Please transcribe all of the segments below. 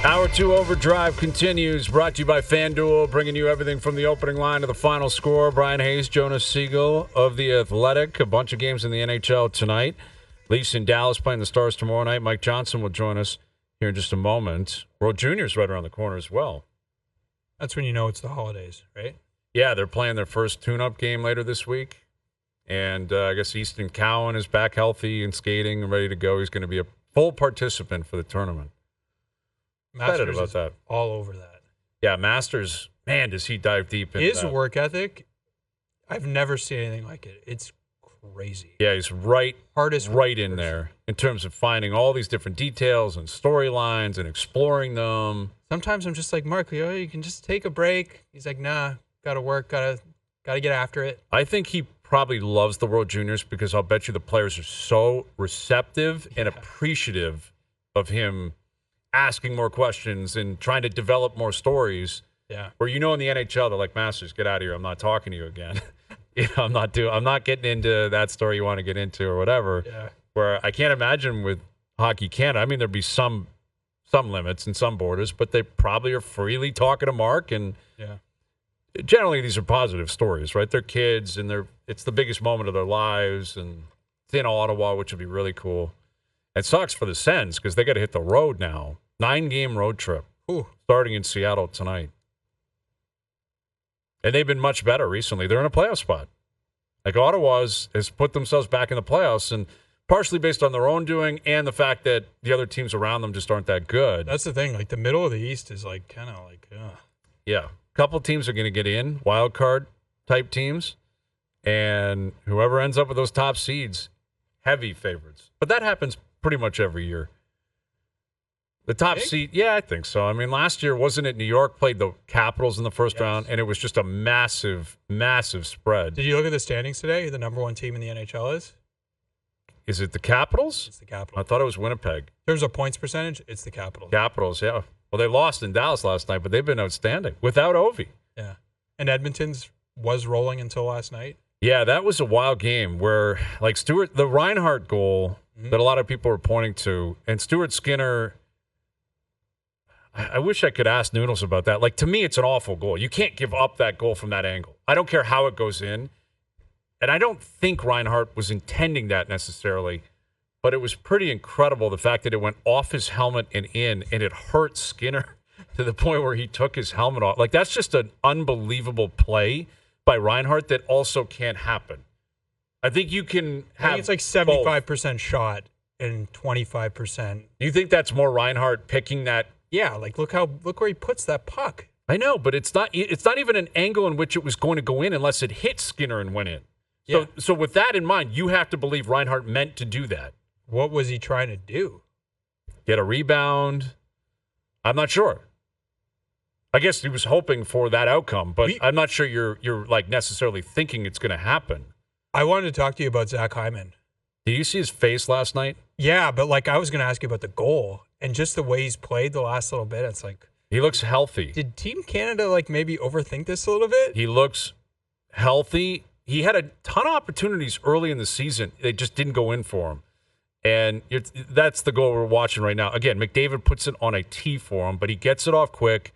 Hour 2 Overdrive continues, brought to you by FanDuel, bringing you everything from the opening line to the final score. Bryan Hayes, Jonas, Siegel of The Athletic. A bunch of games in the NHL tonight. Leafs in Dallas playing the Stars tomorrow night. Mike Johnson will join us here in just a moment. World Junior's right around the corner as well. That's when you know it's the holidays, right? Yeah, they're playing their first tune-up game later this week. And I guess Easton Cowan is back healthy and skating and ready to go. He's going to be a full participant for the tournament. Excited about that. All over that. Yeah, Masters, man, does he dive deep into his that. work ethic? I've never seen anything like it. It's crazy. Yeah, he's Hardest right in there in terms of finding all these different details and storylines and exploring them. Sometimes I'm just like, Mark, you can just take a break. He's like, nah, gotta work, gotta get after it. I think he probably loves the World Juniors because I'll bet you the players are so receptive and appreciative of him asking more questions and trying to develop more stories. Yeah. Where in the NHL they're like, Masters, get out of here. I'm not talking to you again. I'm not getting into that story you want to get into or whatever. Yeah. Where I can't imagine with Hockey Canada. I mean, there'd be some limits and some borders, but they probably are freely talking to Mark, and generally these are positive stories, right? They're kids and it's the biggest moment of their lives, and it's in Ottawa, which would be really cool. It sucks for the Sens because they got to hit the road now. 9-game road trip. Ooh. Starting in Seattle tonight. And they've been much better recently. They're in a playoff spot. Like Ottawa has put themselves back in the playoffs, and partially based on their own doing and the fact that the other teams around them just aren't that good. That's the thing. Like the middle of the East is like kind of like, Yeah. A couple teams are going to get in, wild card type teams, and whoever ends up with those top seeds, heavy favorites. But that happens pretty much every year. The top seed, yeah, I think so. I mean, last year, wasn't it New York played the Capitals in the first round, and it was just a massive, massive spread. Did you look at the standings today? Who the number one team in the NHL is? Is it the Capitals? It's the Capitals. I thought it was Winnipeg. In terms of points percentage, it's the Capitals. Capitals, yeah. Well, they lost in Dallas last night, but they've been outstanding without Ovi. Yeah. And Edmonton's was rolling until last night. Yeah, that was a wild game where, like, the Reinhart goal that a lot of people were pointing to, and Stuart Skinner, I wish I could ask Noodles about that. Like, to me, it's an awful goal. You can't give up that goal from that angle. I don't care how it goes in. And I don't think Reinhart was intending that necessarily, but it was pretty incredible, the fact that it went off his helmet and in, and it hurt Skinner to the point where he took his helmet off. Like, that's just an unbelievable play by Reinhart that also can't happen. I think you can have it's like 75% shot and 25%. Do you think that's more Reinhart picking that? Yeah, like look where he puts that puck. I know, but it's not even an angle in which it was going to go in unless it hit Skinner and went in. Yeah. So with that in mind, you have to believe Reinhart meant to do that. What was he trying to do? Get a rebound? I'm not sure. I guess he was hoping for that outcome, but I'm not sure you're like necessarily thinking it's going to happen. I wanted to talk to you about Zach Hyman. Did you see his face last night? Yeah, but like I was going to ask you about the goal and just the way he's played the last little bit. It's like he looks healthy. Did Team Canada like maybe overthink this a little bit? He looks healthy. He had a ton of opportunities early in the season. They just didn't go in for him. And that's the goal we're watching right now. Again, McDavid puts it on a tee for him, but he gets it off quick.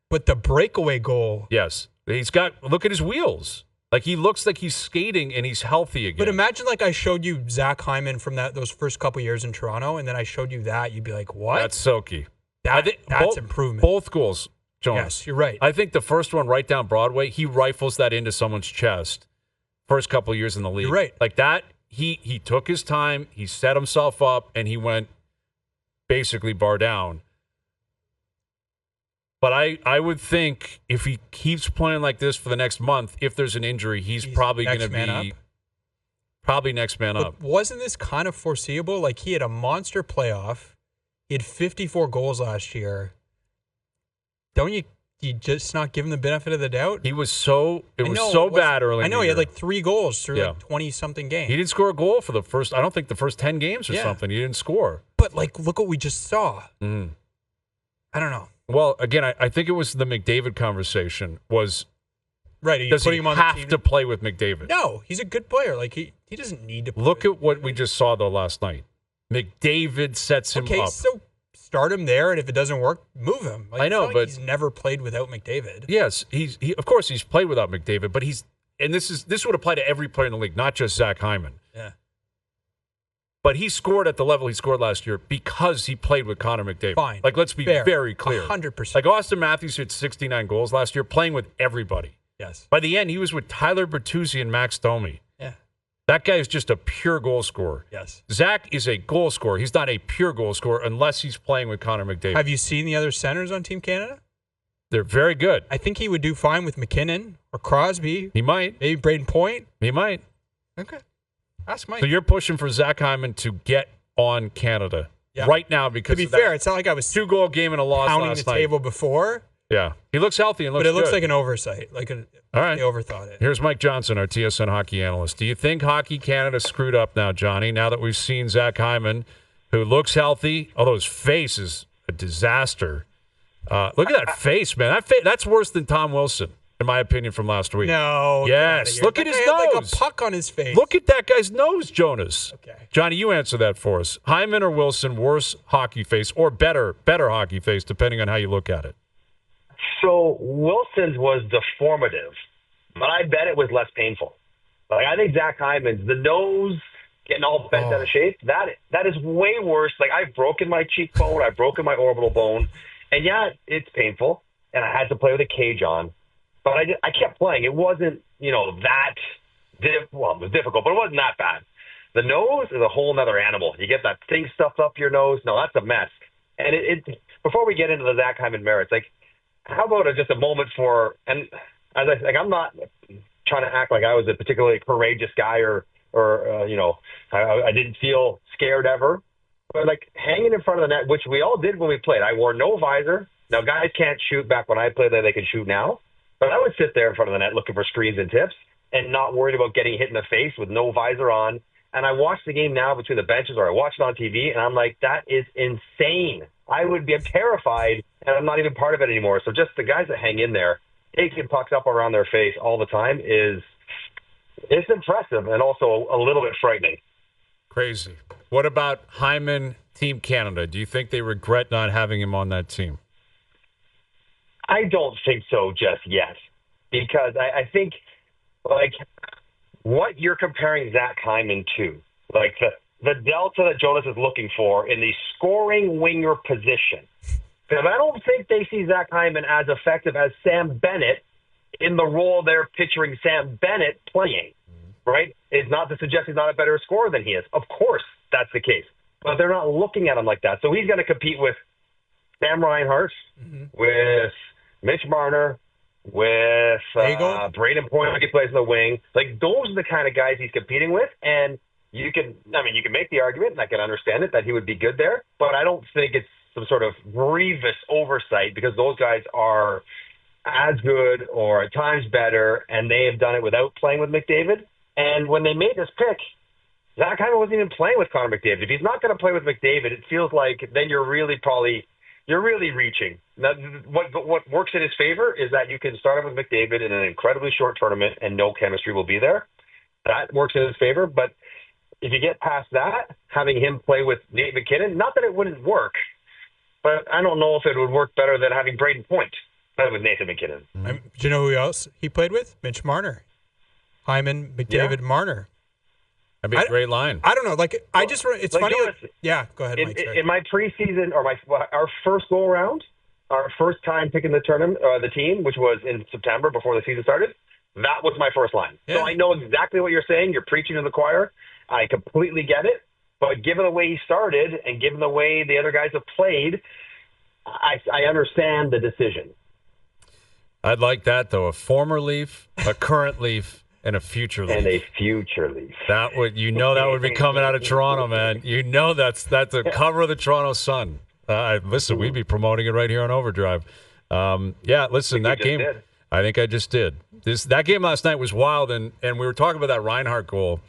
But the breakaway goal. Yes. Look at his wheels. Like, he looks like he's skating and he's healthy again. But imagine like I showed you Zach Hyman from those first couple years in Toronto, and then I showed you that. You'd be like, what? That's silky. That's improvement. Both goals, Jonas. Yes, you're right. I think the first one right down Broadway, he rifles that into someone's chest. First couple of years in the league. You're right. Like that, he took his time, he set himself up, and he went basically bar down. But I would think if he keeps playing like this for the next month, if there's an injury, he's probably going to be probably next man up. Wasn't this kind of foreseeable? Like, he had a monster playoff. He had 54 goals last year. Don't you just not give him the benefit of the doubt? It was so bad early. I know he had like 3 goals through like 20-something games. He didn't score a goal for the first 10 games or something. He didn't score. But like, look what we just saw. Mm. I don't know. Well, again, I think it was the McDavid conversation was, right, does he have to play with McDavid? No, he's a good player. Like, he doesn't need to play. Look at what we just saw, though, last night. McDavid sets him up. Okay, so start him there, and if it doesn't work, move him. I know, but he's never played without McDavid. Yes, of course he's played without McDavid, but this would apply to every player in the league, not just Zach Hyman. Yeah. But he scored at the level he scored last year because he played with Connor McDavid. Fine. Like, let's be very clear. 100%. Like, Austin Matthews hit 69 goals last year playing with everybody. Yes. By the end, he was with Tyler Bertuzzi and Max Domi. Yeah. That guy is just a pure goal scorer. Yes. Zach is a goal scorer. He's not a pure goal scorer unless he's playing with Connor McDavid. Have you seen the other centers on Team Canada? They're very good. I think he would do fine with McKinnon or Crosby. He might. Maybe Braden Point. He might. Okay. Ask Mike. So you're pushing for Zach Hyman to get on Canada right now because to be fair, it's not like I was 2-goal game and a loss pounding last the night. table before. Yeah, he looks healthy and looks but it looks good. like an oversight. All right. They overthought it. Here's Mike Johnson, our TSN hockey analyst. Do you think Hockey Canada screwed up now, Johnny, now that we've seen Zach Hyman, who looks healthy, although his face is a disaster? Look at that face, man. That's worse than Tom Wilson, in my opinion, from last week. No. Yes. Look at his nose. Like a puck on his face. Look at that guy's nose, Jonas. Okay. Johnny, you answer that for us. Hyman or Wilson, worse hockey face or better hockey face, depending on how you look at it? So Wilson's was deformative, but I bet it was less painful. Like, I think Zach Hyman's, the nose getting all bent out of shape, that is way worse. Like, I've broken my cheekbone, I've broken my orbital bone, and yeah, it's painful, and I had to play with a cage on. But I kept playing. It wasn't, that it was difficult, but it wasn't that bad. The nose is a whole other animal. You get that thing stuffed up your nose. No, that's a mess. And it before we get into the Zach Hyman merits, like, how about just a moment for, and as I'm not trying to act like I was a particularly courageous guy or I didn't feel scared ever, but like hanging in front of the net, which we all did when we played. I wore no visor. Now, guys can't shoot back when I played that they can shoot now, but I would sit there in front of the net looking for screens and tips and not worried about getting hit in the face with no visor on. And I watch the game now between the benches, or I watch it on TV, and I'm like, that is insane. I'm terrified, and I'm not even part of it anymore. So just the guys that hang in there, taking pucks up around their face all the time it's impressive and also a little bit frightening. Crazy. What about Hyman, Team Canada? Do you think they regret not having him on that team? I don't think so just yet, because I think, like, what you're comparing Zach Hyman to, like the delta that Jonas is looking for in the scoring winger position. Because I don't think they see Zach Hyman as effective as Sam Bennett in the role they're picturing Sam Bennett playing, right? It's not to suggest he's not a better scorer than he is. Of course, that's the case. But they're not looking at him like that. So he's going to compete with Sam Reinhart, with Mitch Marner, with Braden Point, he plays in the wing. Like, those are the kind of guys he's competing with. And you can make the argument, and I can understand it, that he would be good there. But I don't think it's some sort of grievous oversight, because those guys are as good or at times better, and they have done it without playing with McDavid. And when they made this pick, Zach Hyman wasn't even playing with Connor McDavid. If he's not going to play with McDavid, it feels like then you're really reaching. Now, what works in his favor is that you can start him with McDavid in an incredibly short tournament and no chemistry will be there. That works in his favor. But if you get past that, having him play with Nate McKinnon, not that it wouldn't work, but I don't know if it would work better than having Braden Point play with Nathan McKinnon. Do you know who else he played with? Mitch Marner. Hyman, McDavid, Marner. That'd be a great line. I don't know. It's funny. Yeah, go ahead, Mike. In my preseason, or our first go around, our first time picking the tournament, the team, which was in September before the season started, that was my first line. Yeah. So I know exactly what you're saying. You're preaching to the choir. I completely get it. But given the way he started and given the way the other guys have played, I understand the decision. I'd like that, though. A former Leaf, a current Leaf, and a future Leaf. And a future Leaf. That would be coming out of Toronto, man. That's the cover of the Toronto Sun. Listen, we'd be promoting it right here on OverDrive. Listen, that game. I think I just did. That game last night was wild, and we were talking about that Reinhart goal.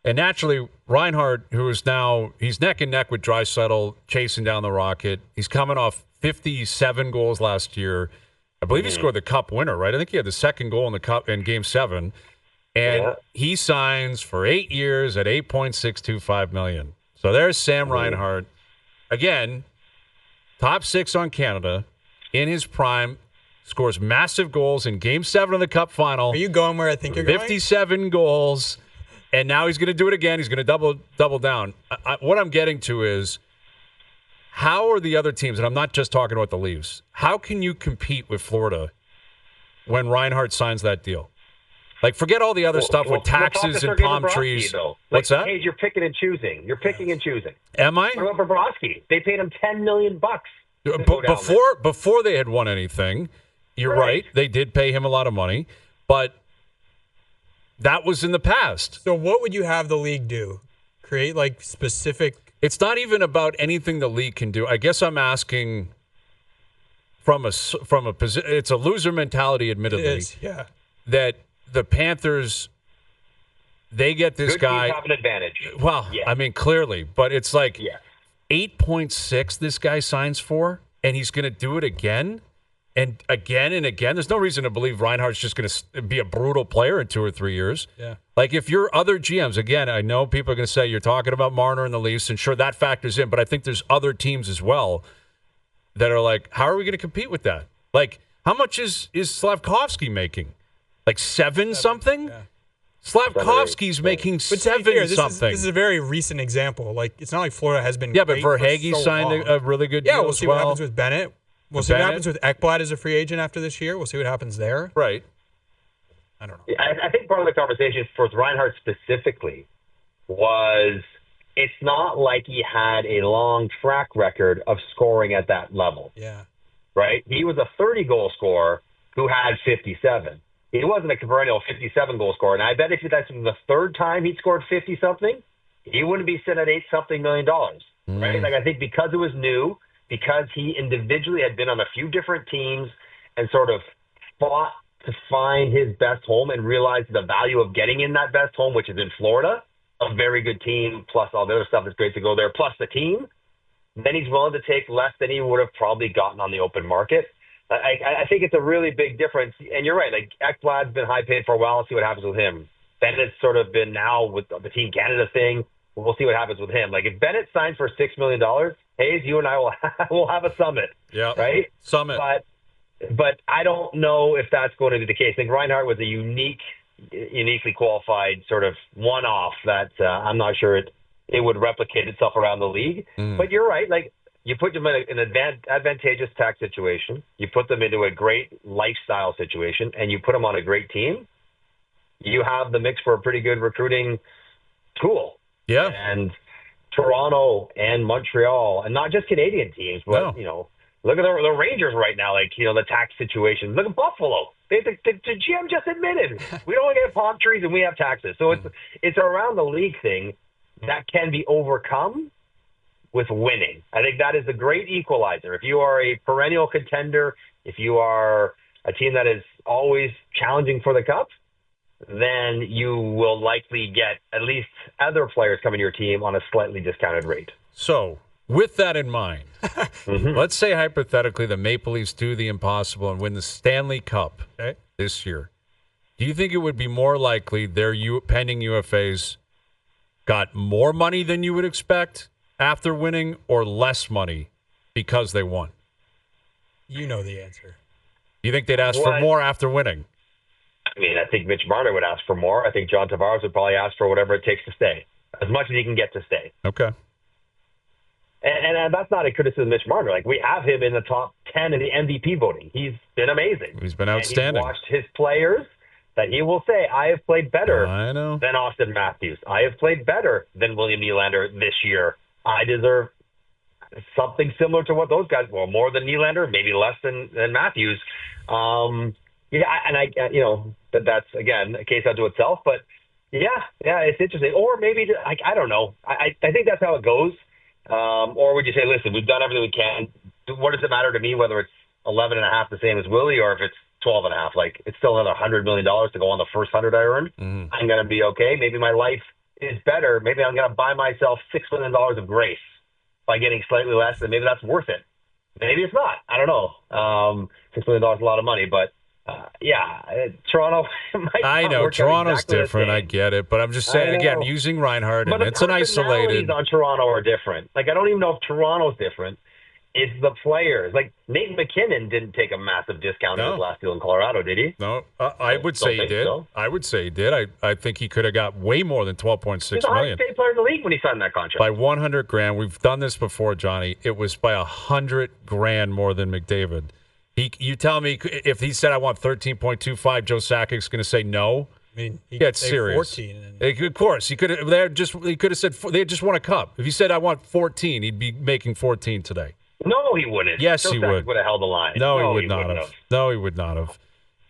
And naturally, Reinhart, he's neck and neck with Draisaitl, chasing down the Rocket. He's coming off 57 goals last year. I believe he scored the Cup winner, right? I think he had the second goal in the Cup in Game 7. And he signs for 8 years at $8.625 million. So there's Sam Reinhart. Again, top 6 on Canada, in his prime, scores massive goals in Game 7 of the Cup final. Are you going where I think you're 57 goals, and now he's going to do it again. He's going to double down. What I'm getting to is, how are the other teams, and I'm not just talking about the Leafs, how can you compete with Florida when Reinhart signs that deal? Like, forget all the other stuff with taxes and palm trees. What's that? Hey, you're picking and choosing. You're picking and choosing. Am I? What about Bobrovsky? They paid him $10 million. Before they had won anything, you're right. They did pay him a lot of money, but that was in the past. So what would you have the league do? Create like specific... It's not even about anything the league can do. I guess I'm asking from a position. It's a loser mentality, admittedly. It is, yeah. That the Panthers, they get this guy. Good teams have an advantage. Well, yeah. I mean, clearly, but it's like 8.6 this guy signs for, and he's going to do it again and again and again. There's no reason to believe Reinhart's just going to be a brutal player in 2 or 3 years. Yeah. Like, if you're other GMs, again, I know people are going to say you're talking about Marner and the Leafs, and sure, that factors in, but I think there's other teams as well that are like, how are we going to compete with that? Like, how much is Slavkovsky making? Like 7 something? Yeah. Slavkovsky's making 7 something. This is a very recent example. Like, it's not like Florida has been. Yeah, but Verhaeghe signed a really good deal. Yeah, we'll see what happens with Bennett. We'll see what happens with Ekblad as a free agent after this year. We'll see what happens there. Right. I don't know. I think part of the conversation for Reinhart specifically was it's not like he had a long track record of scoring at that level. Yeah. Right? He was a 30-goal scorer who had 57. He wasn't a perennial 57-goal scorer. And I bet if that's the third time he scored 50-something, he wouldn't be sitting at $8-something million, right? Like, I think because it was new, because he individually had been on a few different teams and sort of fought to find his best home and realized the value of getting in that best home, which is in Florida, a very good team, plus all the other stuff that's great to go there, plus the team, then he's willing to take less than he would have probably gotten on the open market. I think it's a really big difference. And you're right. Like, Ekblad's been high paid for a while. Let's see what happens with him. Bennett's sort of been now with the Team Canada thing. We'll see what happens with him. Like, if Bennett signs for $6 million, Hayes, you and I will have a summit. Yeah. Right? Summit. But I don't know if that's going to be the case. I think Reinhart was a uniquely qualified sort of one-off that I'm not sure it would replicate itself around the league. But you're right. Like, you put them in an advantageous tax situation, you put them into a great lifestyle situation, and you put them on a great team, you have the mix for a pretty good recruiting tool. Yeah. And Toronto and Montreal, and not just Canadian teams, but, look at the Rangers right now, like, the tax situation. Look at Buffalo. The GM just admitted we don't get palm trees and we have taxes. So it's around the league thing that can be overcome with winning. I think that is a great equalizer. If you are a perennial contender, if you are a team that is always challenging for the Cup, then you will likely get at least other players coming to your team on a slightly discounted rate. So, with that in mind, let's say hypothetically the Maple Leafs do the impossible and win the Stanley Cup this year. Do you think it would be more likely their pending UFAs got more money than you would expect after winning, or less money because they won? You know the answer. You think they'd ask for more after winning? I mean, I think Mitch Marner would ask for more. I think John Tavares would probably ask for whatever it takes to stay, as much as he can get to stay. Okay. And that's not a criticism of Mitch Marner. Like, we have him in the top 10 in the MVP voting. He's been amazing. He's been outstanding. And he's watched his players that he will say, I have played better than Austin Matthews. I have played better than William Nylander this year. I deserve something similar to what those guys, well, more than Nylander, maybe less than Matthews. That's, again, a case unto itself. But, it's interesting. Or maybe, I don't know. I think that's how it goes. Or would you say, listen, we've done everything we can. What does it matter to me whether it's 11.5 the same as Willie or if it's 12.5? Like, it's still another $100 million to go on the first 100 I earned. I'm going to be okay. Maybe my life is better. Maybe I'm going to buy myself $6 million of grace by getting slightly less, and maybe that's worth it. Maybe it's not. I don't know. $6 million is a lot of money, but Toronto might. I know Toronto's exactly different. I get it, but I'm just saying again, using Reinhart, and it's an isolated. On Toronto are different. Like, I don't even know if Toronto's different. It's the players. Like, Nate McKinnon didn't take a massive discount in his last deal in Colorado, did he? No, I would say he did. So. I would say he did. I think he could have got way more than $12.6 million. He's the highest paid player in the league when he signed that contract. By $100,000. We've done this before, Johnny. It was by $100,000 more than McDavid. You tell me if he said I want 13.25, Joe Sakic's going to say no. I mean, he Get could say serious. 14. Of course, he could have. He could have said they had just won a cup. If he said I want 14, he'd be making 14 today. No, he wouldn't. Yes, Joe he Sakic would. would have held the line. No, he would not have. No, he would not have.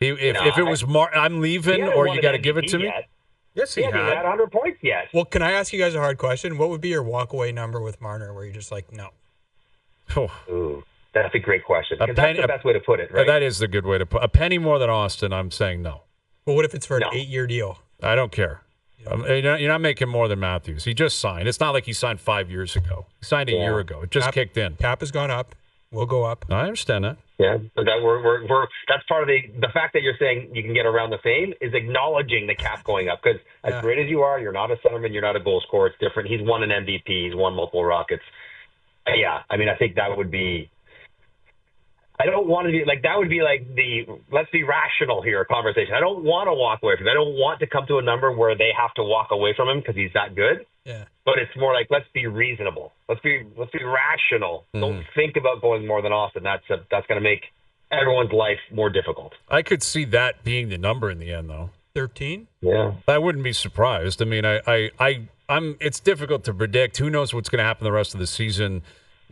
If it was I'm leaving, or you got to give it to me. Yet. Yes, he He hadn't had. had 100 points yet. Well, can I ask you guys a hard question? What would be your walkaway number with Marner where you're just like, no? Oh, Ooh, that's a great question. A Because penny- that's the best way to put it, right? that is the good way to put a penny more than Austin. I'm saying no. Well, what if it's for an No. 8-year deal? I don't care. You're not making more than Matthews. He just signed. It's not like he signed 5 years ago. He signed a year ago. It just kicked in. Cap has gone up. We'll go up. I understand that. Yeah, but that's part of the fact that you're saying you can get around the same is acknowledging the cap going up. Because as great as you are, you're not a centerman, you're not a goal scorer. It's different. He's won an MVP. He's won multiple Rockets. Yeah, I mean, I think that would be. I don't want to be like that. Would be like the let's be rational here conversation. I don't want to walk away from him. I don't want to come to a number where they have to walk away from him because he's that good. Yeah. But it's more like let's be reasonable. Let's be rational. Don't think about going more than Austin. That's going to make everyone's life more difficult. I could see that being the number in the end, though. 13? Yeah. I wouldn't be surprised. I mean, I'm. It's difficult to predict. Who knows what's going to happen the rest of the season?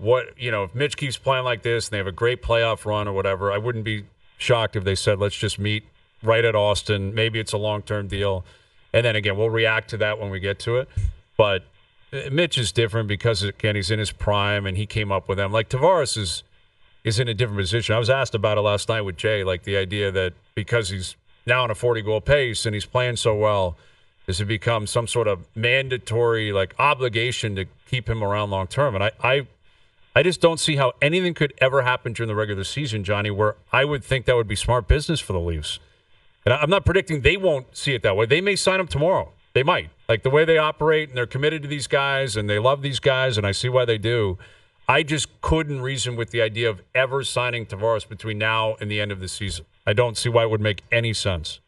If Mitch keeps playing like this and they have a great playoff run or whatever, I wouldn't be shocked if they said, let's just meet right at Austin. Maybe it's a long-term deal. And then again, we'll react to that when we get to it. But Mitch is different because, again, he's in his prime and he came up with them. Like Tavares is in a different position. I was asked about it last night with Jay, like the idea that because he's now on a 40-goal pace and he's playing so well, does it become some sort of mandatory obligation to keep him around long-term? And I just don't see how anything could ever happen during the regular season, Johnny, where I would think that would be smart business for the Leafs. And I'm not predicting they won't see it that way. They may sign him tomorrow. They might. Like the way they operate and they're committed to these guys and they love these guys, and I see why they do. I just couldn't reason with the idea of ever signing Tavares between now and the end of the season. I don't see why it would make any sense.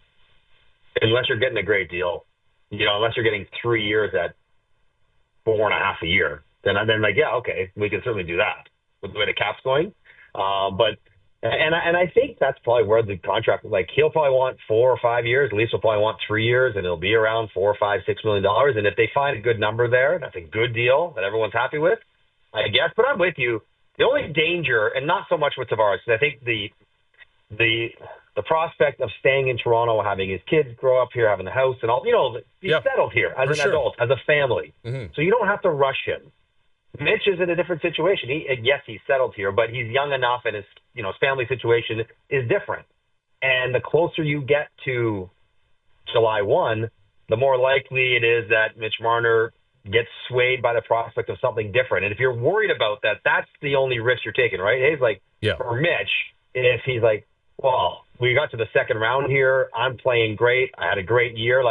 Unless you're getting a great deal. Unless you're getting 3 years at 4.5 a year. Then yeah, okay, we can certainly do that with the way the cap's going. But I think that's probably where the contract, he'll probably want 4 or 5 years. The Leafs will probably want 3 years, and it'll be around $4, $5, $6 million. And if they find a good number there, that's a good deal that everyone's happy with, I guess. But I'm with you. The only danger, and not so much with Tavares, I think the prospect of staying in Toronto, having his kids grow up here, having the house and all, he's settled here as an adult, as a family. Mm-hmm. So you don't have to rush him. Mitch is in a different situation. Yes, he's settled here, but he's young enough, and his family situation is different. And the closer you get to July 1, the more likely it is that Mitch Marner gets swayed by the prospect of something different. And if you're worried about that, that's the only risk you're taking, right? He's like, for Mitch, if he's like, well, we got to the second round here, I'm playing great, I had a great year,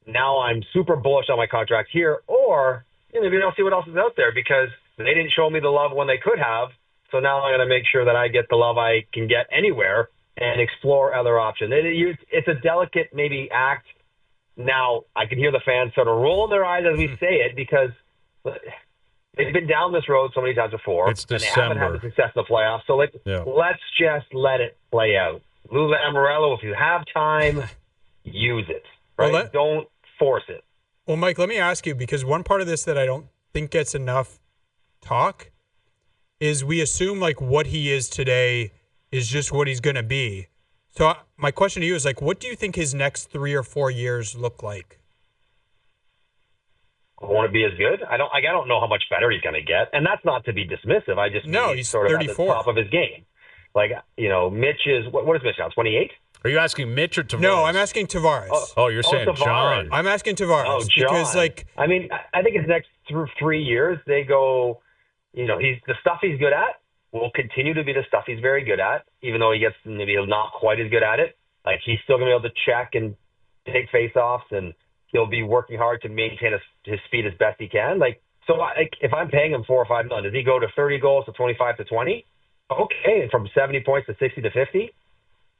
now I'm super bullish on my contract here, or maybe I'll see what else is out there because they didn't show me the love when they could have. So now I'm going to make sure that I get the love I can get anywhere and explore other options. It's a delicate maybe act. Now I can hear the fans sort of rolling their eyes as we say it because they've been down this road so many times before. It's and December. they haven't had the success in the playoffs. So let's just let it play out. Lou Lamoriello, if you have time, use it. Right? Well, Don't force it. Well, Mike, let me ask you, because one part of this that I don't think gets enough talk is we assume what he is today is just what he's going to be. So my question to you is what do you think his next 3 or 4 years look like? I want to be as good. I don't know how much better he's going to get, and that's not to be dismissive. I just mean he's sort of 34. at the top of his game. Mitch is what is Mitch now? 28. Are you asking Mitch or Tavares? No, I'm asking Tavares. Oh, you're saying Tavares. John. I'm asking Tavares. Oh, John. Because I mean, I think his next 3 years, they go, he's the stuff he's good at will continue to be the stuff he's very good at, even though he gets maybe not quite as good at it. He's still going to be able to check and take face-offs, and he'll be working hard to maintain his speed as best he can. So if I'm paying him $4 or $5 million, does he go to 30 goals to 25 to 20? Okay, and from 70 points to 60 to 50?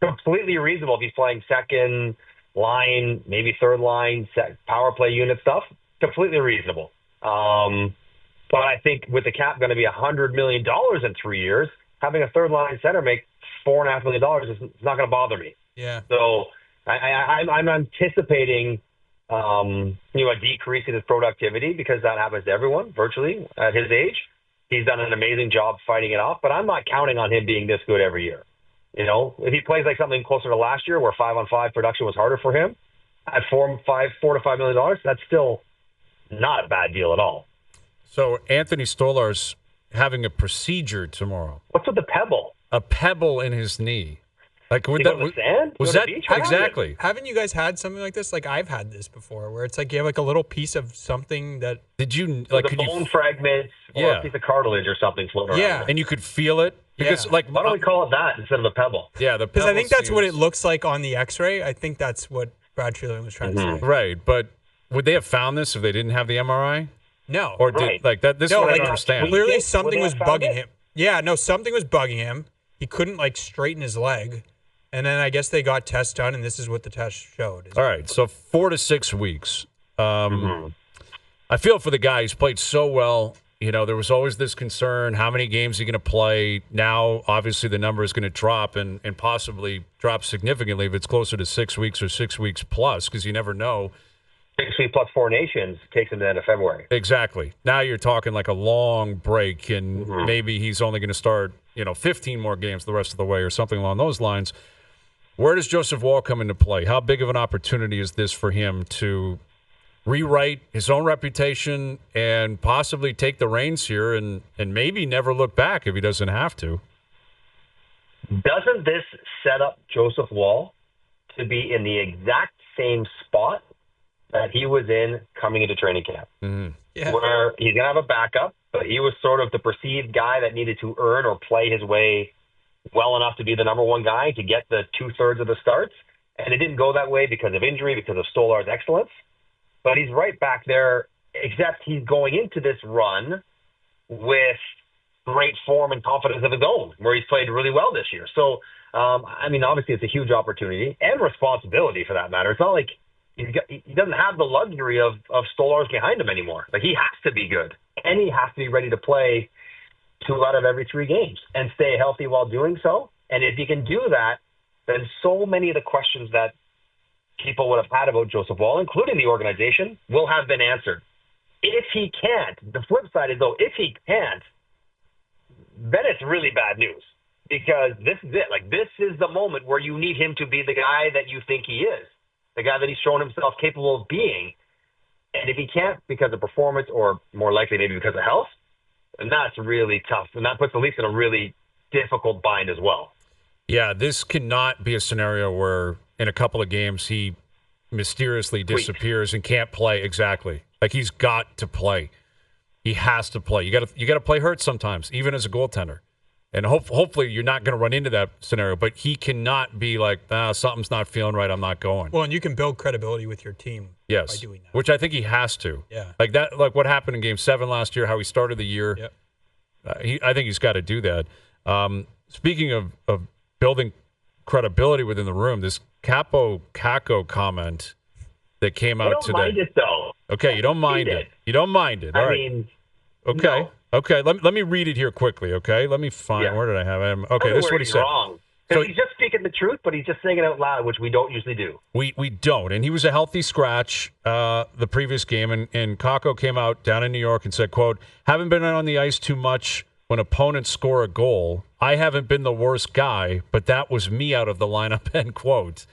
Completely reasonable if he's playing second line, maybe third line, power play unit stuff. Completely reasonable. But I think with the cap going to be $100 million in 3 years, having a third line center make $4.5 million is not going to bother me. Yeah. So I'm anticipating a decrease in his productivity because that happens to everyone virtually at his age. He's done an amazing job fighting it off, but I'm not counting on him being this good every year. If he plays like something closer to last year where 5-on-5 production was harder for him at $4 to $5 million, that's still not a bad deal at all. So Anthony Stolarz having a procedure tomorrow. What's with the pebble? A pebble in his knee. Like would You that go to the sand? was Go to that the beach? exactly? Haven't you guys had something like this? Like I've had this before, where it's like you have like a little piece of something that. Did you Like a bone fragment or a piece of cartilage or something floating around. and you could feel it because Yeah. Why don't we call it that instead of a pebble? Yeah, the Because I pebble think that's what it seems- looks like on the X-ray. I think that's what Brad Treeland was trying to say. Right, but would they have found this if they didn't have the MRI? No, Or did Right. like that? This no, is what I like don't understand. clearly Would something they was have found bugging it? him. Yeah, no, something was bugging him. He couldn't like straighten his leg, and then I guess they got tests done, and this is what the test showed. All right, so 4 to 6 weeks. I feel for the guy. He's played so well. There was always this concern: how many games is he going to play? Now, obviously, the number is going to drop and possibly drop significantly if it's closer to 6 weeks or 6 weeks plus, because you never know. 6 weeks plus 4 nations takes him to the end of February. Exactly. Now you're talking like a long break, and maybe he's only going to start, 15 more games the rest of the way or something along those lines. Where does Joseph Woll come into play? How big of an opportunity is this for him to rewrite his own reputation and possibly take the reins here and maybe never look back if he doesn't have to? Doesn't this set up Joseph Woll to be in the exact same spot that he was in coming into training camp? Yeah. Where he's going to have a backup, but he was sort of the perceived guy that needed to earn or play his way well enough to be the number one guy to get the 2/3 of the starts. And it didn't go that way because of injury, because of Stolar's excellence. But he's right back there, except he's going into this run with great form and confidence of his own, where he's played really well this year. So, obviously it's a huge opportunity and responsibility for that matter. It's not like he doesn't have the luxury of Stolarz behind him anymore. Like, he has to be good, and he has to be ready to play 2 out of every 3 games and stay healthy while doing so. And if he can do that, then so many of the questions that people would have had about Joseph Woll, including the organization, will have been answered. If he can't, the flip side is, though, if he can't, then it's really bad news, because this is it. Like, this is the moment where you need him to be the guy that you think he is, the guy that he's shown himself capable of being. And if he can't because of performance, or more likely maybe because of health, and that's really tough. And that puts the Leafs in a really difficult bind as well. Yeah, this cannot be a scenario where in a couple of games he mysteriously disappears and can't play. Exactly. Like, he's got to play. He has to play. You got to play hurt sometimes, even as a goaltender. And hopefully you're not going to run into that scenario. But he cannot be like, something's not feeling right, I'm not going. Well, and you can build credibility with your team by doing that. Which I think he has to. Yeah. Like that. Like what happened in Game 7 last year, how he started the year. Yep. I think he's got to do that. Speaking of building credibility within the room, this Kaapo Kakko comment that came out today. I don't mind it, though. Okay, you don't mind it. You don't mind it. All right. Okay. No. Okay. Let me read it here quickly. Okay. Let me find. Where did I have him? Okay. This is what he said. Wrong. Because he's just speaking the truth, but he's just saying it out loud, which we don't usually do. We don't. And he was a healthy scratch the previous game. And Kakko came out down in New York and said, quote, "Haven't been on the ice too much when opponents score a goal. I haven't been the worst guy, but that was me out of the lineup," end quote.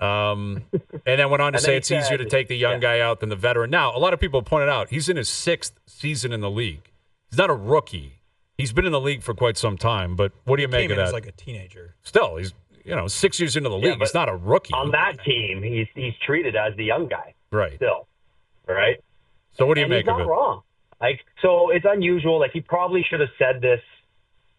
And then went on to say it's easier to take the young guy out than the veteran. Now, a lot of people pointed out he's in his 6th season in the league. He's not a rookie. He's been in the league for quite some time, but what do you make of that? He's like a teenager. Still, he's 6 years into the league. He's not a rookie. On that team, he's treated as the young guy. Right. Still. Right? So what do you make of it? He's not wrong. So it's unusual. Like, he probably should have said this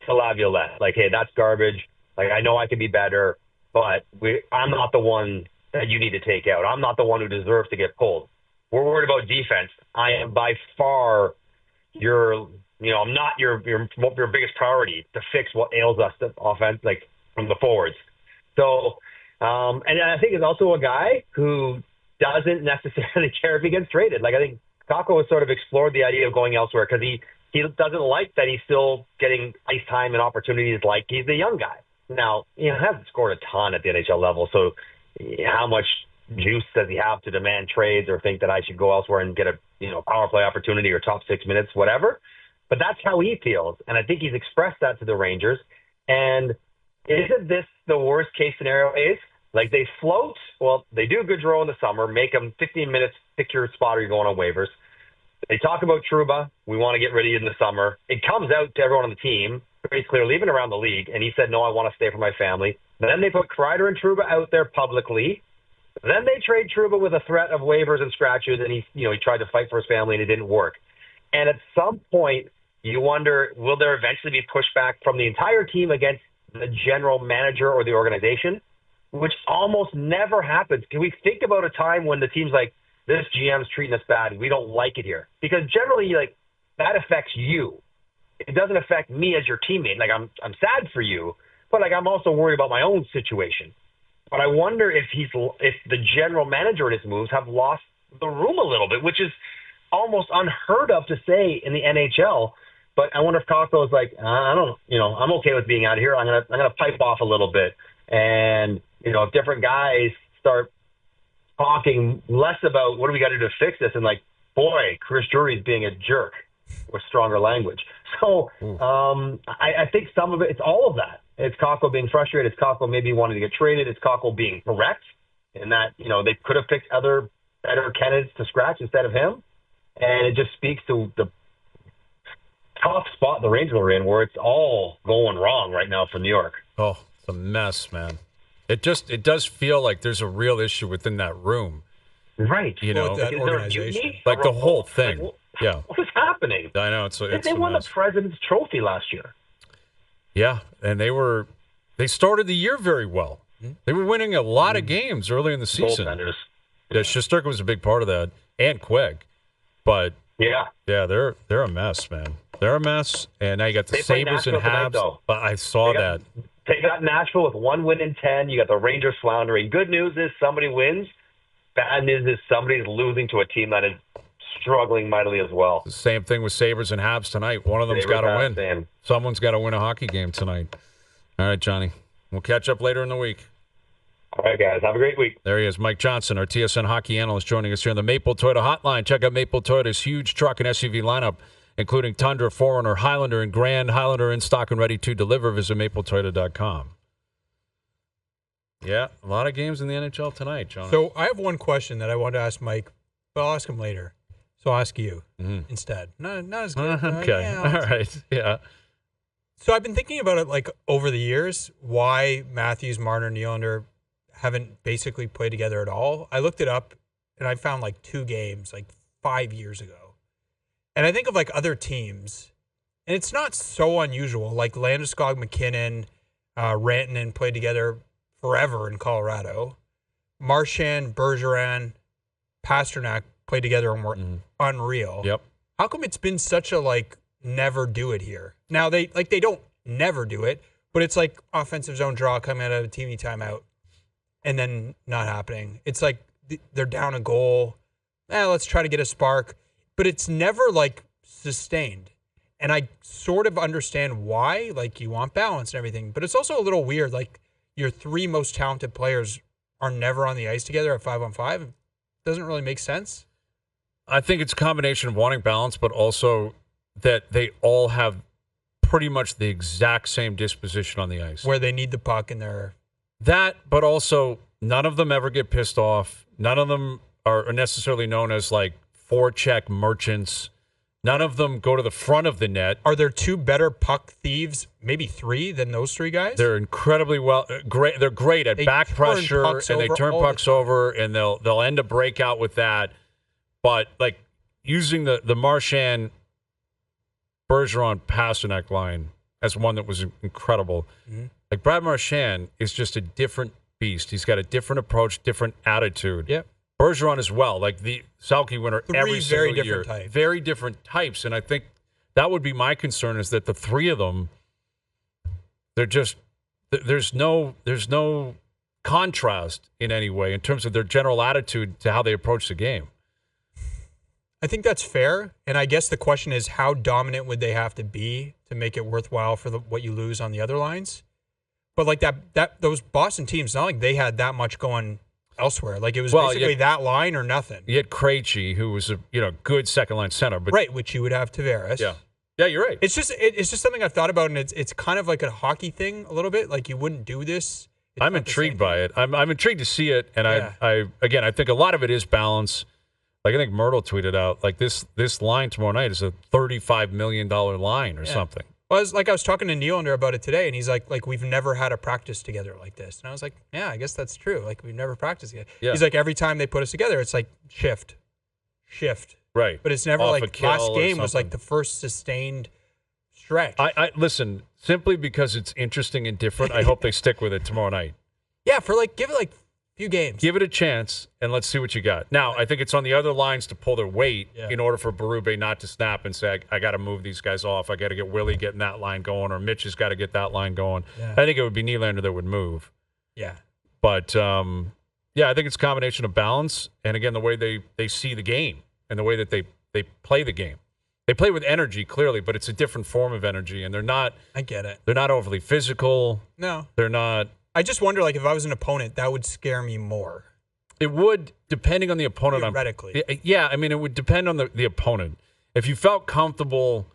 to Laviolette. Like, hey, that's garbage. Like, I know I can be better, but I'm not the one that you need to take out. I'm not the one who deserves to get pulled. We're worried about defense. I am by far I'm not your biggest priority to fix what ails us, the offense, like from the forwards. So, and I think it's also a guy who doesn't necessarily care if he gets traded. Like, I think Kakko has sort of explored the idea of going elsewhere because he doesn't like that he's still getting ice time and opportunities like he's a young guy. Now, hasn't scored a ton at the NHL level, so how much juice does he have to demand trades or think that I should go elsewhere and get a power play opportunity or top 6 minutes, whatever? But that's how he feels, and I think he's expressed that to the Rangers. And isn't this the worst case scenario? Is like they float. Well, they do Gaudreau in the summer, make them 15 minutes, pick your spot, or you're going on waivers. They talk about Trouba. We want to get rid of you in the summer. It comes out to everyone on the team pretty clearly, even around the league, and he said, "No, I want to stay for my family." Then they put Kreider and Trouba out there publicly. Then they trade Trouba with a threat of waivers and scratches, and he tried to fight for his family, and it didn't work. And at some point, you wonder, will there eventually be pushback from the entire team against the general manager or the organization, which almost never happens? Can we think about a time when the team's like, this GM's treating us bad, we don't like it here? Because generally, like, that affects you. It doesn't affect me as your teammate. Like, I'm sad for you, but like, I'm also worried about my own situation. But I wonder if the general manager and his moves have lost the room a little bit, which is almost unheard of to say in the NHL. But I wonder if Kakko is like, I'm okay with being out of here. I'm gonna pipe off a little bit, and if different guys start talking less about what do we got to do to fix this, and like, boy, Chris Drury's being a jerk with stronger language. So I think some of it, it's all of that. It's Kakko being frustrated. It's Kakko maybe wanting to get traded. It's Kakko being correct in that they could have picked other better candidates to scratch instead of him, and it just speaks to the tough spot the Rangers are in, where it's all going wrong right now for New York. Oh, it's a mess, man. It does feel like there's a real issue within that room. Right. That organization. Like the whole thing. Like, yeah. What's happening? I know. They won the President's Trophy last year. Yeah, and they started the year very well. They were winning a lot of games early in the season. Goaltenders. Yeah, Shesterkin was a big part of that, and Quigg. But yeah, they're a mess, man. They're a mess, and now you got the Sabres and Habs. But I saw that. They got Nashville with 1 win in 10. You got the Rangers floundering. Good news is somebody wins. Bad news is somebody's losing to a team that is struggling mightily as well. The same thing with Sabres and Habs tonight. One of them's got to win. Same. Someone's got to win a hockey game tonight. All right, Johnny. We'll catch up later in the week. All right, guys. Have a great week. There he is, Mike Johnson, our TSN hockey analyst, joining us here on the Maple Toyota Hotline. Check out Maple Toyota's huge truck and SUV lineup, including Tundra, 4Runner, Highlander, and Grand. Highlander in stock and ready to deliver. Visit mapletoyota.com. Yeah, a lot of games in the NHL tonight, John. So I have one question that I wanted to ask Mike, but I'll ask him later. So I'll ask you instead. Not as good. Okay. Yeah, all right. Yeah. So I've been thinking about it like over the years, why Matthews-Marner-Nylander haven't basically played together at all. I looked it up and I found like 2 games like 5 years ago. And I think of like other teams, and it's not so unusual. Like Landeskog, McKinnon, Rantanen played together forever in Colorado. Marchand, Bergeron, Pasternak played together and were unreal. Yep. How come it's been such a like never do it here? Now they don't never do it, but it's like offensive zone draw coming out of a TV timeout and then not happening. It's like they're down a goal. Let's try to get a spark, but it's never like sustained. And I sort of understand why, like you want balance and everything, but it's also a little weird. Like your 3 most talented players are never on the ice together at 5-on-5. It doesn't really make sense. I think it's a combination of wanting balance, but also that they all have pretty much the exact same disposition on the ice. Where they need the puck and they're... That, but also none of them ever get pissed off. None of them are necessarily known as like forecheck merchants. None of them go to the front of the net. Are there 2 better puck thieves, maybe 3, than those 3 guys? They're incredibly great. They're great at back pressure, and they turn pucks over, and they'll end a breakout with that. But like using the Marchand, Bergeron, Pasternak line as one that was incredible. Like Brad Marchand is just a different beast. He's got a different approach, different attitude. Yep. Bergeron as well, like the Selke winner 3 every very single different year. types. Very different types, and I think that would be my concern, is that the three of them, they're just, there's no contrast in any way in terms of their general attitude to how they approach the game. I think that's fair, and I guess the question is, how dominant would they have to be to make it worthwhile for what you lose on the other lines? But like those Boston teams, not like they had that much going elsewhere. Like it was basically that line or nothing. You had Krejci, who was a good second line center, but right, which you would have Tavares. Yeah, you're right. It's just something I've thought about, and it's kind of like a hockey thing a little bit. Like you wouldn't do this. I'm intrigued by it. I'm intrigued to see it, and I think a lot of it is balance. Like I think Myrtle tweeted out, like this line tomorrow night is a $35 million line or something. Well, I was talking to Nylander about it today, and he's like, we've never had a practice together like this. And I was like, yeah, I guess that's true. Like, we've never practiced together. Yeah. He's like, every time they put us together, it's like shift. Right. But it's never like last game was like the first sustained stretch. I listen, simply because it's interesting and different, I hope they stick with it tomorrow night. Yeah, give it like few games. Give it a chance, and let's see what you got. Now, I think it's on the other lines to pull their weight in order for Berube not to snap and say, I got to move these guys off. I got to get Willie getting that line going, or Mitch has got to get that line going. Yeah. I think it would be Nylander that would move. Yeah. But, I think it's a combination of balance and, again, the way they see the game and the way that they play the game. They play with energy, clearly, but it's a different form of energy, and they're not – I get it. They're not overly physical. No. They're not – I just wonder, like, if I was an opponent, that would scare me more. It would, depending on the opponent. Theoretically. Yeah, I mean, it would depend on the opponent. If you felt comfortable,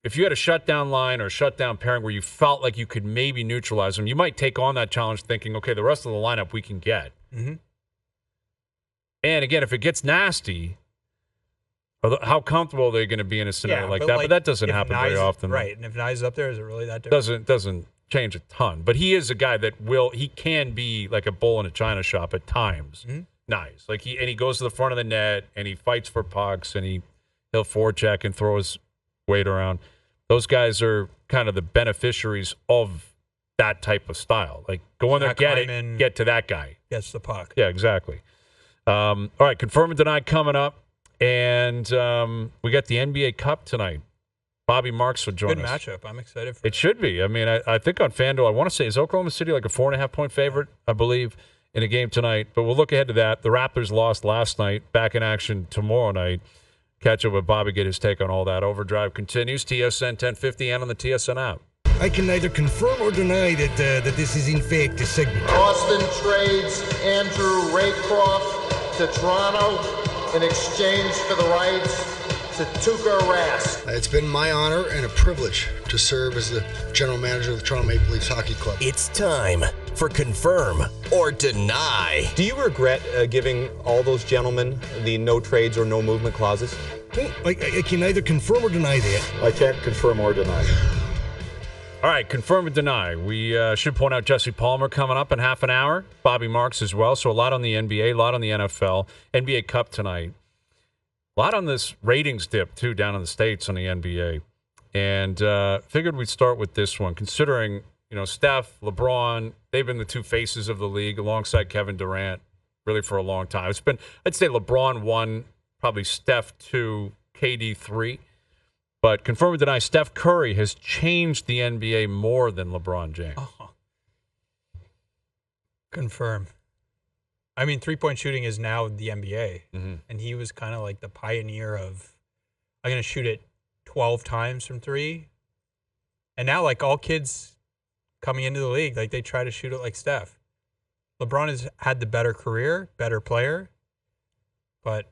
if you had a shutdown line or a shutdown pairing where you felt like you could maybe neutralize them, you might take on that challenge thinking, okay, the rest of the lineup we can get. Mm-hmm. And, again, if it gets nasty, how comfortable are they going to be in a scenario like that? But that doesn't happen very often. Right, and if Nye's up there, is it really that different? Doesn't change a ton, but he is a guy that he can be like a bull in a china shop at times. Mm-hmm. Nice, like he goes to the front of the net and he fights for pucks and he'll forecheck and throw his weight around. Those guys are kind of the beneficiaries of that type of style. Like go in there, get to that guy, gets the puck. Yeah, exactly. All right, confirm and deny coming up, and we got the NBA Cup tonight. Bobby Marks will join us. Good matchup. I'm excited for it. It should be. I mean, I think on FanDuel, I want to say, is Oklahoma City like a 4.5-point favorite, I believe, in a game tonight. But we'll look ahead to that. The Raptors lost last night. Back in action tomorrow night. Catch up with Bobby, get his take on all that. Overdrive continues. TSN 1050 and on the TSN app. I can neither confirm or deny that this is in fact a segment. Austin trades Andrew Raycroft to Toronto in exchange for the rights to Tuukka Rask. It's been my honor and a privilege to serve as the general manager of the Toronto Maple Leafs Hockey Club. It's time for Confirm or Deny. Do you regret giving all those gentlemen the no trades or no movement clauses? I can neither confirm or deny that. I can't confirm or deny. All right, confirm or deny. We should point out Jesse Palmer coming up in half an hour. Bobby Marks as well. So a lot on the NBA, a lot on the NFL. NBA Cup tonight. A lot on this ratings dip, too, down in the States on the NBA. And figured we'd start with this one, considering, Steph, LeBron, they've been the two faces of the league alongside Kevin Durant really for a long time. It's been, I'd say LeBron 1, probably Steph 2, KD 3. But confirm or deny, Steph Curry has changed the NBA more than LeBron James. Oh. Confirm. I mean, three-point shooting is now the NBA, and he was kind of like the pioneer of, I'm going to shoot it 12 times from three. And now, like, all kids coming into the league, like, they try to shoot it like Steph. LeBron has had the better career, better player. But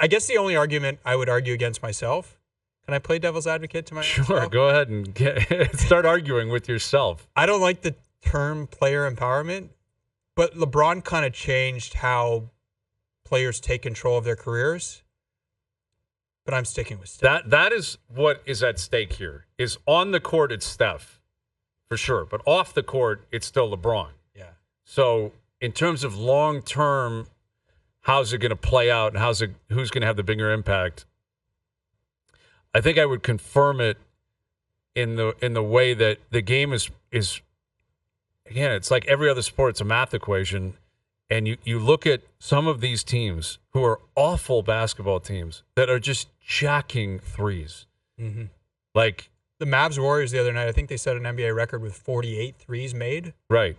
I guess the only argument I would argue against myself, can I play devil's advocate to myself? Sure, go ahead and start arguing with yourself. I don't like the term player empowerment. But LeBron kind of changed how players take control of their careers. But I'm sticking with Steph. That is what is at stake here. Is on the court, it's Steph, for sure. But off the court, it's still LeBron. Yeah. So in terms of long-term, how's it going to play out and who's going to have the bigger impact, I think I would confirm it in the way that the game is again, it's like every other sport. It's a math equation. And you look at some of these teams who are awful basketball teams that are just jacking threes. Mm-hmm. Like the Mavs Warriors the other night, I think they set an NBA record with 48 threes made. Right.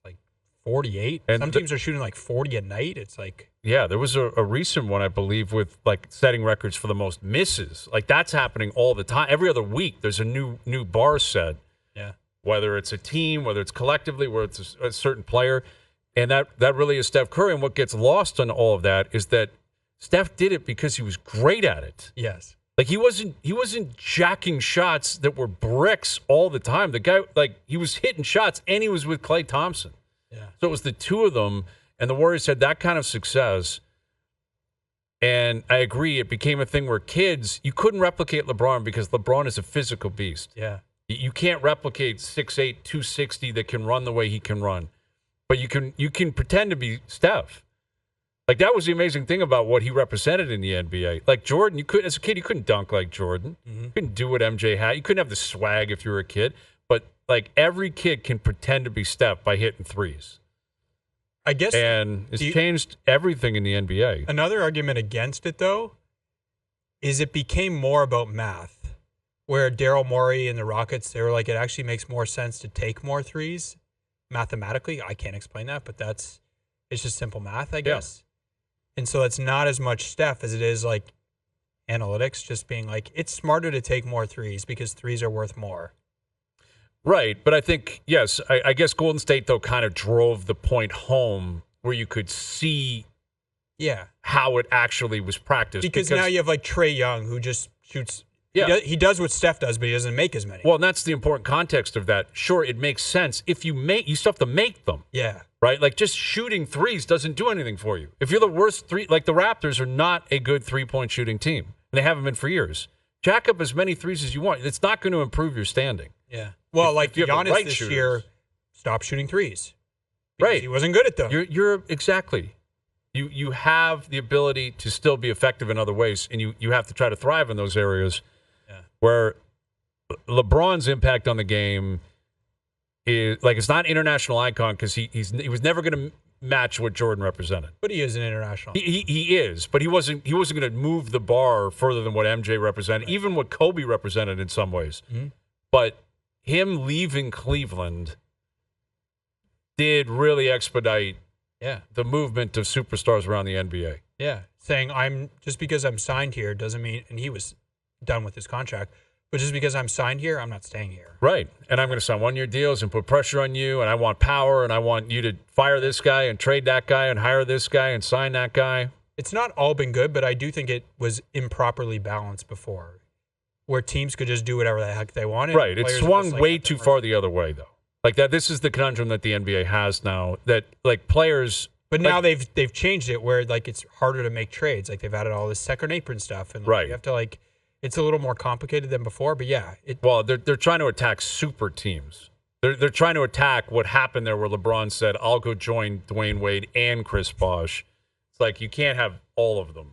Like 48. And some teams are shooting like 40 a night. It's like. Yeah, there was a recent one, I believe, with like setting records for the most misses. Like that's happening all the time. Every other week, there's a new bar set. Yeah. Whether it's a team, whether it's collectively, whether it's a certain player. And that really is Steph Curry. And what gets lost on all of that is that Steph did it because he was great at it. Yes. Like he wasn't jacking shots that were bricks all the time. The guy, like, he was hitting shots and he was with Klay Thompson. Yeah. So it was the two of them, and the Warriors had that kind of success. And I agree, it became a thing where kids, you couldn't replicate LeBron because LeBron is a physical beast. Yeah. You can't replicate 6'8", 260 that can run the way he can run. But you can pretend to be Steph. Like, that was the amazing thing about what he represented in the NBA. Like, Jordan, as a kid, you couldn't dunk like Jordan. Mm-hmm. You couldn't do what MJ had. You couldn't have the swag if you were a kid. But, like, every kid can pretend to be Steph by hitting threes. I guess. And it's changed everything in the NBA. Another argument against it, though, is it became more about math. Where Daryl Morey and the Rockets, they were like, it actually makes more sense to take more threes. Mathematically, I can't explain that, but it's just simple math, I guess. Yeah. And so it's not as much Steph as it is like analytics, just being like, it's smarter to take more threes because threes are worth more. Right. But I think, yes, I guess Golden State, though, kind of drove the point home where you could see how it actually was practiced. Because now you have like Trae Young who just shoots. Yeah. He does what Steph does, but he doesn't make as many. Well, and that's the important context of that. Sure, it makes sense. If you still have to make them. Yeah. Right? Like, just shooting threes doesn't do anything for you. If you're the worst like the Raptors are not a good three-point shooting team. And they haven't been for years. Jack up as many threes as you want. It's not going to improve your standing. Yeah. Well, like Jonas this shooters. year stopped shooting threes. Right. He wasn't good at them. You're exactly. You have the ability to still be effective in other ways, and you have to try to thrive in those areas. Where LeBron's impact on the game is like, it's not international icon because he was never going to match what Jordan represented. But he is an international. He is, but he wasn't going to move the bar further than what MJ represented, right. Even what Kobe represented in some ways. Mm-hmm. But him leaving Cleveland did really expedite the movement of superstars around the NBA. Yeah, saying just because I'm signed here doesn't mean, and he was done with his contract, but just because I'm signed here, I'm not staying here. Right. And I'm going to sign one-year deals and put pressure on you, and I want power, and I want you to fire this guy and trade that guy and hire this guy and sign that guy. It's not all been good, but I do think it was improperly balanced before, where teams could just do whatever the heck they wanted. Right. It swung way too far the other way, though. Like that. This is the conundrum that the NBA has now, that like players. But now they've changed it where like it's harder to make trades. Like they've added all this second apron stuff, and like, you have to like. It's a little more complicated than before, but yeah. Well, they're trying to attack super teams. They're trying to attack what happened there, where LeBron said, "I'll go join Dwayne Wade and Chris Bosh." It's like you can't have all of them.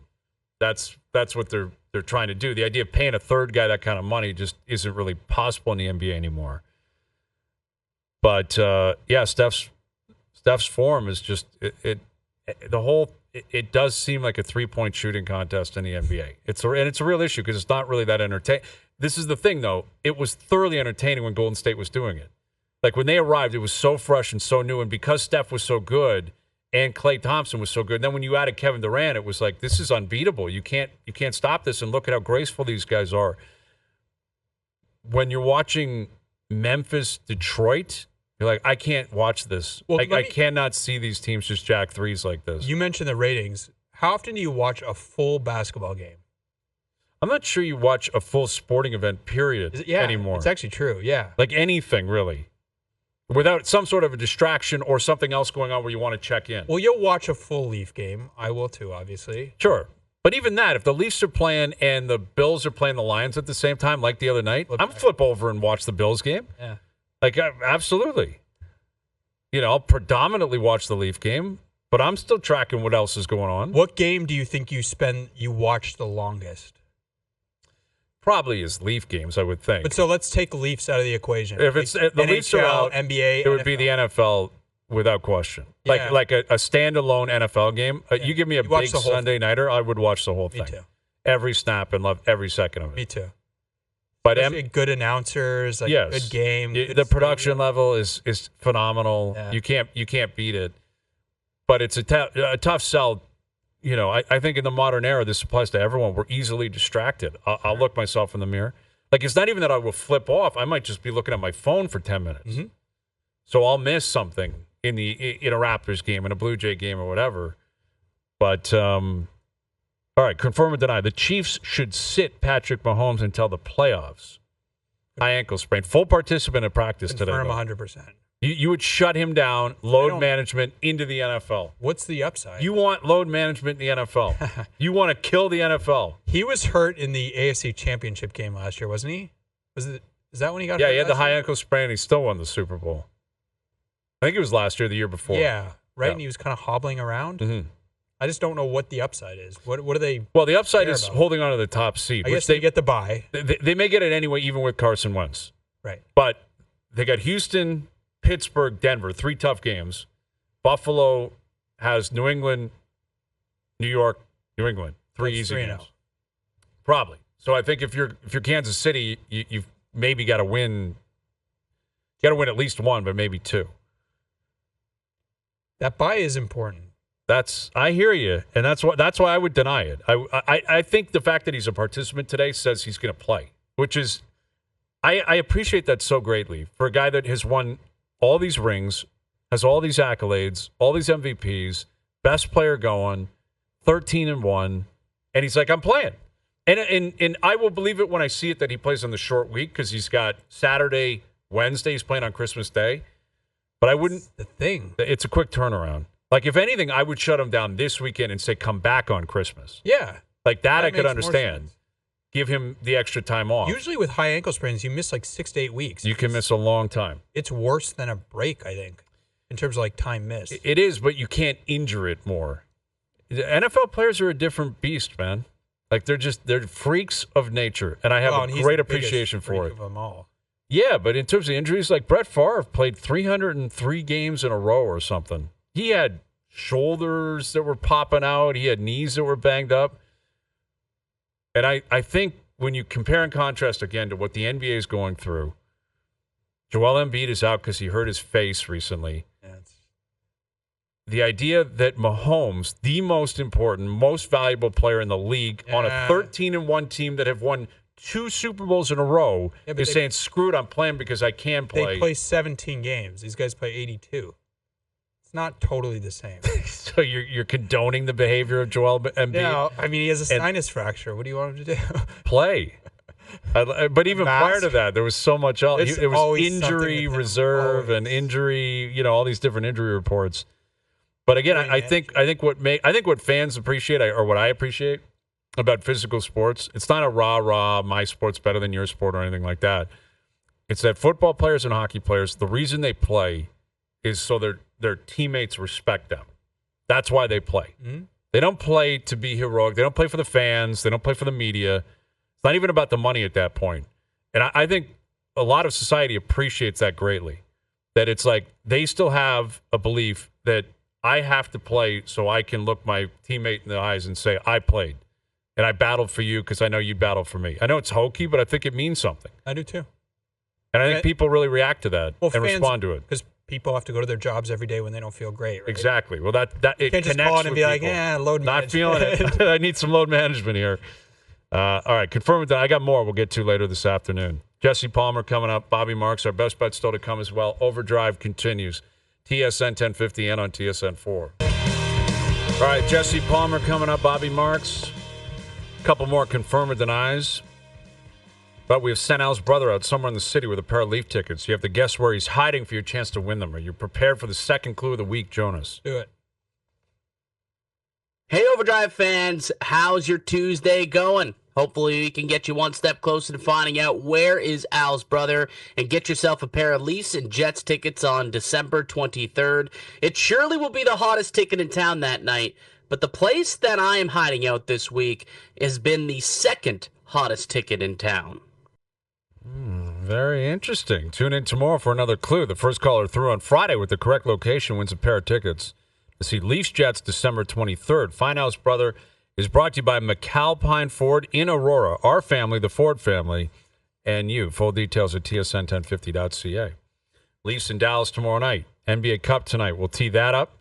That's what they're trying to do. The idea of paying a third guy that kind of money just isn't really possible in the NBA anymore. But Steph's form is just it does seem like a three-point shooting contest in the NBA. It's a real issue because it's not really that entertaining. This is the thing, though. It was thoroughly entertaining when Golden State was doing it. Like, when they arrived, it was so fresh and so new. And because Steph was so good and Klay Thompson was so good, then when you added Kevin Durant, it was like, this is unbeatable. You can't stop this, and look at how graceful these guys are. When you're watching Memphis, Detroit, you're like, I can't watch this. Well, I cannot see these teams just jack threes like this. You mentioned the ratings. How often do you watch a full basketball game? I'm not sure you watch a full sporting event, period, anymore. It's actually true, yeah. Like anything, really. Without some sort of a distraction or something else going on where you want to check in. Well, you'll watch a full Leaf game. I will too, obviously. Sure. But even that, if the Leafs are playing and the Bills are playing the Lions at the same time, like the other night, I'm flip over and watch the Bills game. Yeah. Like, absolutely. I'll predominantly watch the Leaf game, but I'm still tracking what else is going on. What game do you think you watched the longest? Probably is Leaf games, I would think. But so let's take Leafs out of the equation. If it's the NHL, Leafs are out, NBA, it would NFL. be the NFL without question. Yeah. Like a standalone NFL game. You give me a big Sunday nighter, I would watch the whole thing. Me too. Every snap and love every second of it. Me too. But good announcers, like good game. The production level is phenomenal. Yeah. You can't beat it. But it's a tough sell. You know, I think in the modern era, this applies to everyone. We're easily distracted. I'll look myself in the mirror. Like, it's not even that I will flip off. I might just be looking at my phone for 10 minutes. Mm-hmm. So I'll miss something in a Raptors game, in a Blue Jay game, or whatever. But all right, confirm or deny. The Chiefs should sit Patrick Mahomes until the playoffs. High ankle sprain. Full participant in practice today. Confirm 100%. You would shut him down, load management into the NFL. What's the upside? You want load management in the NFL. You want to kill the NFL. He was hurt in the AFC Championship game last year, wasn't he? Is that when he got hurt? Yeah, he had the high ankle sprain. He still won the Super Bowl. I think it was last year, the year before. Yeah, right? Yeah. And he was kind of hobbling around. Mm-hmm. I just don't know what the upside is. What do they? Well, the upside is about? holding on to the top seed. I guess they get the bye. They may get it anyway, even with Carson Wentz. Right. But they got Houston, Pittsburgh, Denver, 3 tough games. Buffalo has New England, New York, New England, 3 easy games. Probably. So I think if you're Kansas City, you've maybe got to win. You got to win at least 1, but maybe 2. That bye is important. I hear you, and that's why I would deny it. I think the fact that he's a participant today says he's going to play, which is I appreciate that so greatly for a guy that has won all these rings, has all these accolades, all these MVPs, best player going, 13-1, and he's like, I'm playing. And I will believe it when I see it that he plays on the short week because he's got Saturday, Wednesday, he's playing on Christmas Day. But I wouldn't. That's the thing. It's a quick turnaround. Like, if anything, I would shut him down this weekend and say, come back on Christmas. Yeah. Like, that I could makes understand. Give him the extra time off. Usually with high ankle sprains, you miss like 6 to 8 weeks. You can miss a long time. It's worse than a break, I think, in terms of like time missed. It is, but you can't injure it more. The NFL players are a different beast, man. Like, they're freaks of nature, and I have a great appreciation for it. Of them all. Yeah, but in terms of injuries, like Brett Favre played 303 games in a row or something. He had shoulders that were popping out. He had knees that were banged up. And I think when you compare and contrast again to what the NBA is going through, Joel Embiid is out because he hurt his face recently. The idea that Mahomes, the most important, most valuable player in the league, on a 13-1 team that have won 2 Super Bowls in a row, is saying, screw it, I'm playing because I can play. They play 17 games. These guys play 82. It's not totally the same. So you're condoning the behavior of Joel Embiid? Yeah, I mean, he has a sinus fracture. What do you want him to do? Play. But even prior to that, there was so much else. It was injury reserve and injury, all these different injury reports. But again, I think what fans appreciate, or what I appreciate about physical sports, it's not a rah-rah, my sport's better than your sport or anything like that. It's that football players and hockey players, the reason they play is so their teammates respect them. That's why they play. Mm-hmm. They don't play to be heroic. They don't play for the fans. They don't play for the media. It's not even about the money at that point. And I think a lot of society appreciates that greatly, that it's like they still have a belief that I have to play so I can look my teammate in the eyes and say, I played. And I battled for you because I know you battled for me. I know it's hokey, but I think it means something. I do too. And I think people really react to that and respond to it. Because people have to go to their jobs every day when they don't feel great, right? Exactly. Well, it you can't just call it and be like, load management. Not feeling it. I need some load management here. All right, confirm that. I got more we'll get to later this afternoon. Jesse Palmer coming up. Bobby Marks, our best bet still to come as well. Overdrive continues. TSN 1050 and on TSN 4. All right, Jesse Palmer coming up. Bobby Marks. A couple more confirm or denies. But we have sent Al's brother out somewhere in the city with a pair of Leaf tickets. You have to guess where he's hiding for your chance to win them. Are you prepared for the second clue of the week, Jonas? Do it. Hey, Overdrive fans. How's your Tuesday going? Hopefully we can get you one step closer to finding out where is Al's brother and get yourself a pair of Leafs and Jets tickets on December 23rd. It surely will be the hottest ticket in town that night, but the place that I am hiding out this week has been the second hottest ticket in town. Very interesting. Tune in tomorrow for another clue. The first caller through on Friday with the correct location wins a pair of tickets to see Leafs Jets December 23rd. Finehouse Brother is brought to you by McAlpine Ford in Aurora. Our family, the Ford family, and you. Full details at tsn1050.ca. Leafs in Dallas tomorrow night. NBA Cup tonight. We'll tee that up.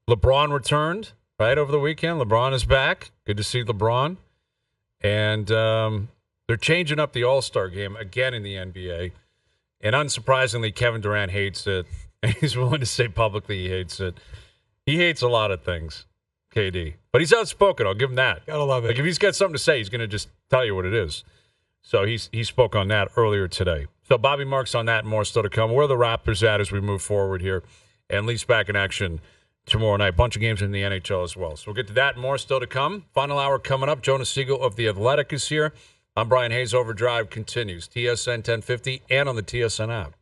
LeBron returned, right, over the weekend. LeBron is back. Good to see LeBron. And they're changing up the All-Star game again in the NBA. And unsurprisingly, Kevin Durant hates it. He's willing to say publicly he hates it. He hates a lot of things, KD. But he's outspoken. I'll give him that. Gotta love it. Like, if he's got something to say, he's going to just tell you what it is. So he spoke on that earlier today. So Bobby Marks on that and more still to come. Where are the Raptors at as we move forward here? And Leafs back in action tomorrow night. Bunch of games in the NHL as well. So we'll get to that and more still to come. Final hour coming up. Jonas Siegel of The Athletic is here. I'm Bryan Hayes. OverDrive continues. TSN 1050 and on the TSN app.